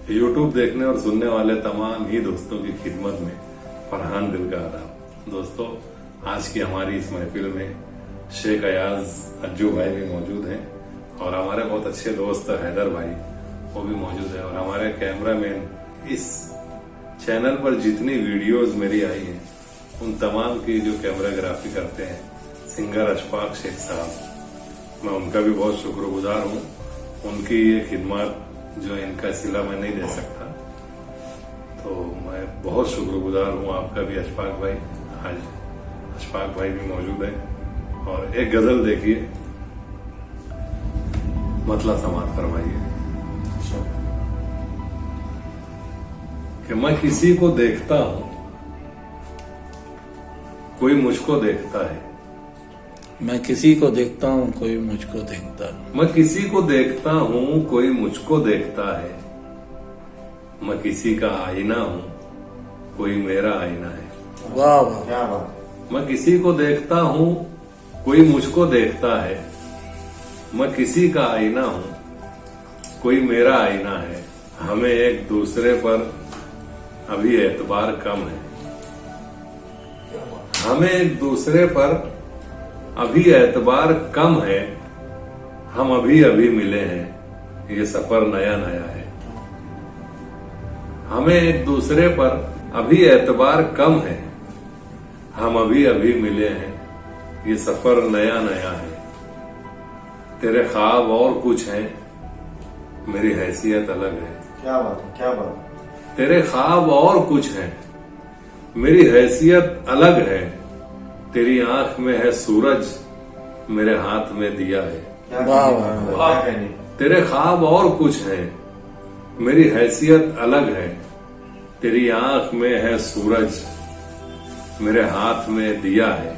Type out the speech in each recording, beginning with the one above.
YouTube देखने और सुनने वाले तमाम ही दोस्तों की खिदमत में फरहान दिल का आदाब। दोस्तों, आज की हमारी इस महफिल में शेख अयाज अज्जू भाई भी मौजूद हैं और हमारे बहुत अच्छे दोस्त हैदर भाई वो भी मौजूद है और हमारे कैमरामैन। इस चैनल पर जितनी वीडियोस मेरी आई हैं उन तमाम की जो कैमराग्राफी करते हैं सिंगर अशफाक शेख साहब, मैं उनका भी बहुत शुक्रगुजार हूँ। उनकी ये खिदमत जो इनका सिला मैं नहीं दे सकता, तो मैं बहुत शुक्रगुजार हूँ आपका भी अशफाक भाई। आज अशफाक भाई भी मौजूद है और एक गजल देखिए, मतला समात करवाइए कि मैं किसी को देखता हूँ कोई मुझको देखता है। मैं किसी को देखता हूँ कोई मुझको देखता है। मैं किसी को देखता हूँ कोई मुझको देखता है। मैं किसी का आईना हूँ कोई मेरा आईना है। वाह वाह क्या बात। मैं किसी को देखता हूँ कोई मुझको देखता है। मैं किसी का आईना हूँ कोई मेरा आईना है। हमें एक दूसरे पर अभी एतबार कम है। हमें एक दूसरे पर अभी एतबार कम है। हम अभी अभी मिले हैं, ये सफर नया नया है। हमें एक दूसरे पर अभी एतबार कम है। हम अभी अभी मिले हैं, ये सफर नया नया है। तेरे ख्वाब और कुछ हैं, मेरी हैसियत अलग है। क्या बात है, क्या बात है। तेरे ख्वाब और कुछ हैं, मेरी हैसियत अलग है। तेरी आंख में है सूरज, मेरे हाथ में दिया है। क्या वाह, कहने, वाह, क्या कहने। तेरे ख्वाब और कुछ हैं, मेरी हैसियत अलग है। तेरी आंख में है सूरज, मेरे हाथ में दिया है।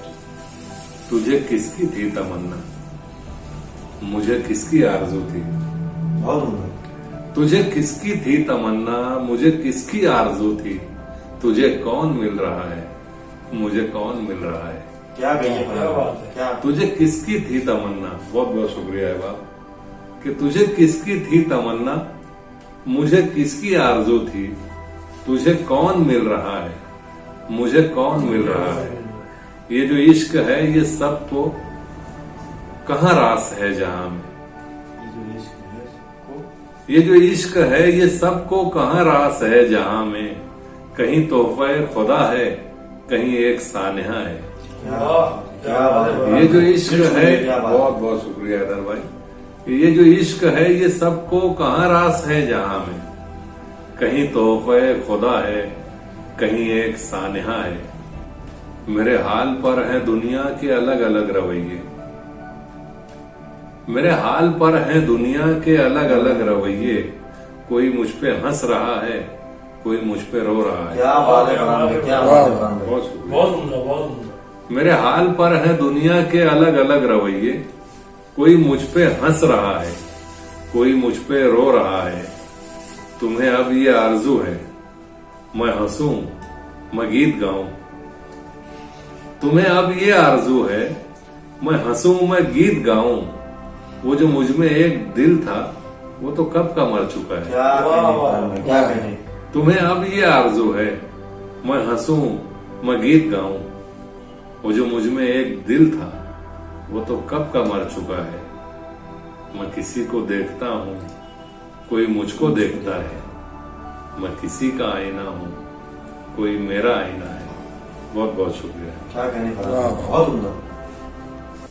तुझे किसकी थी तमन्ना, मुझे किसकी आरज़ू थी। बहुत उम्दा। तुझे किसकी थी तमन्ना, मुझे किसकी आरज़ू थी। तुझे कौन मिल रहा है, मुझे कौन मिल रहा है। क्या कहिए, क्या बात है। क्या। तुझे किसकी थी तमन्ना, बहुत बहुत शुक्रिया है बाप, कि तुझे किसकी थी तमन्ना, मुझे किसकी आरज़ू थी। तुझे कौन मिल रहा है, मुझे कौन मिल रहा है। ये जो इश्क है ये सबको कहाँ रास है जहां में। ये जो इश्क है ये सबको कहाँ रास है जहां में। कहीं तोहफे खुदा है, कहीं एक सानिहा है। क्या बात है। ये जो इश्क है, क्या बात। बहुत बहुत शुक्रिया हैदर भाई। ये जो इश्क है ये सबको कहाँ रास है जहां में। कहीं तोहफे खुदा है, कहीं एक सानिहा है। मेरे हाल पर है दुनिया के अलग अलग रवैये। मेरे हाल पर है दुनिया के अलग अलग रवैये। कोई मुझ पे हंस रहा है, कोई मुझ पे रो रहा है। क्या बात है, क्या बात है। बहुत शुक्रिया। बहुत उम्दा, बहुत उम्दा। मेरे हाल पर है दुनिया के अलग अलग रवैये। कोई मुझ पे हंस रहा है, कोई मुझ पे रो रहा है। तुम्हें अब ये आरजू है, मैं हंसूं, मैं गीत गाऊं। तुम्हें अब ये आरजू है, मैं हंसूं, मैं गीत गाऊं। वो जो मुझ में एक दिल था वो तो कब का मर चुका है। क्या कहने, क्या कहने। तुम्हें अब ये आरजू है, मैं हंसूं, मैं गीत गाऊं। वो जो मुझ में एक दिल था वो तो कब का मर चुका है। मैं किसी को देखता हूँ कोई मुझको देखता है। मैं किसी का आईना हूँ कोई मेरा आईना है। बहुत बहुत शुक्रिया। क्या कहने, वाह, वाह। बहुत उम्दा।